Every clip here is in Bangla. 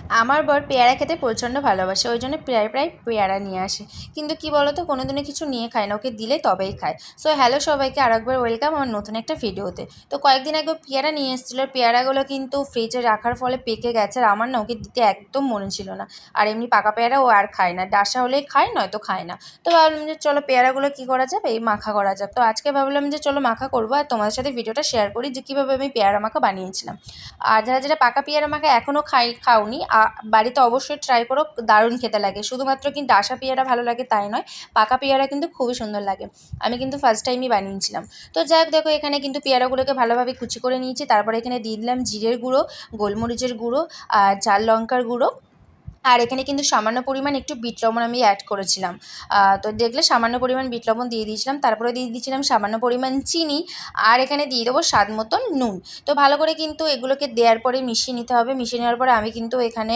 আমার বর পেয়ারা খেতে প্রচণ্ড ভালোবাসে, ওই জন্য প্রায় প্রায় পেয়ারা নিয়ে আসে। কিন্তু কি বলো তো, কোনো দিনও কিছু নিয়ে খায় না, ওকে দিলে তবেই খায়। সো হ্যালো সবাইকে, আরেকবার ওয়েলকাম আমার নতুন একটা ভিডিওতে। তো কয়েকদিন আগে পেয়ারা নিয়ে এসেছিলো, পেয়ারাগুলো কিন্তু ফ্রিজে রাখার ফলে পেকে গেছে, আর আমার না ওকে দিতে একদম মনে ছিল না। আর এমনি পাকা পেয়ারা ও আর খায় না, ডাসা হলেই খায়, নয়তো খায় না। তো ভাবলাম যে চলো পেয়ারাগুলো কী করা যাবে, এই মাখা করা যাক। তো আজকে ভাবলাম যে চলো মাখা করবো, আর তোমাদের সাথে ভিডিওটা শেয়ার করি যে কীভাবে আমি পেয়ারা মাখা বানিয়েছিলাম। আর যারা যারা পাকা পেয়ারা মাখা এখনও খাওনি, বাড়িতে অবশ্যই ট্রাই করো, দারুণ খেতে লাগে। শুধুমাত্র কিন্তু ডাসা পেয়ারা ভালো লাগে তাই নয়, পাকা পেয়ারা কিন্তু খুবই সুন্দর লাগে। আমি কিন্তু ফার্স্ট টাইমই বানিয়েছিলাম। তো যাই হোক, দেখো এখানে কিন্তু পেয়ারাগুলোকে ভালোভাবে কুচি করে নিয়েছি। তারপরে এখানে দিয়ে দিলাম জিরের গুঁড়ো, গোলমরিচের গুঁড়ো, আর ঝাল লঙ্কার গুঁড়ো। আর এখানে কিন্তু সামান্য পরিমাণ একটু বিট লবণ আমি অ্যাড করেছিলাম। তো দেখলে সামান্য পরিমাণ বিট লবণ দিয়ে দিয়েছিলাম। তারপরে দিয়ে দিয়েছিলাম সামান্য পরিমাণ চিনি। আর এখানে দিয়ে দেবো স্বাদ মতন নুন। তো ভালো করে কিন্তু এগুলোকে দেওয়ার পরে মিশিয়ে নিতে হবে। মিশিয়ে নেওয়ার পরে আমি কিন্তু এখানে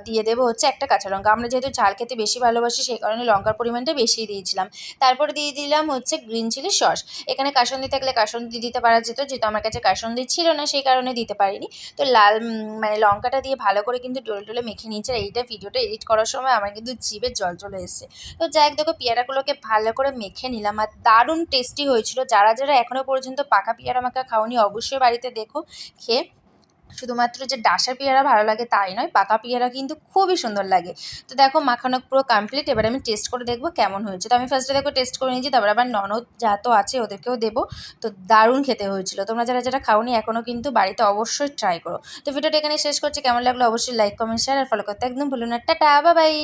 দিয়ে দেবো হচ্ছে একটা কাঁচা লঙ্কা। আমরা যেহেতু ঝাল খেতে বেশি ভালোবাসি, সেই কারণে লঙ্কার পরিমাণটা বেশি দিয়েছিলাম। তারপরে দিয়ে দিলাম হচ্ছে গ্রিন চিলি সস। এখানে কাসুন্দি থাকলে কাসুন্দি দিতে পারা যেত, যেহেতু আমার কাছে কাসুন্দি ছিল না সেই কারণে দিতে পারিনি। তো মানে লঙ্কাটা দিয়ে ভালো করে কিন্তু ডলে ডলে মেখে নিয়েছে। আর এইটা ভিডিওটা এডিট করার সময় আমার কিন্তু জিভে জল চলে এসেছে। তো যাই হোক, দেখো পেয়ারাগুলোকে ভালো করে মেখে নিলাম, আর দারুণ টেস্টি হয়েছিল। যারা যারা এখনও পর্যন্ত পাকা পেয়ারা মাখা খাওনি, অবশ্যই বাড়িতে দেখো খেয়ে। শুধুমাত্র যে ডাসা পেয়ারা ভালো লাগে তাই নয়, পাকা পেয়ারা কিন্তু খুবই সুন্দর লাগে। তো দেখো মাখানো পুরো কমপ্লিট। এবার আমি টেস্ট করে দেখবো কেমন হয়েছে। তো আমি ফার্স্টে দেখো টেস্ট করে নিয়েছি, তারপর আবার ননদ যা তো আছে ওদেরকেও দেবো। তো দারুণ খেতে হয়েছিল। তোমরা যারা যারা খাওনি এখনও কিন্তু বাড়িতে অবশ্যই ট্রাই করো। তো ভিডিওটা এখানে শেষ করছি। কেমন লাগলো অবশ্যই লাইক, কমেন্ট, শেয়ার আর ফলো করতে একদম ভুলো না। Tata, bye bye.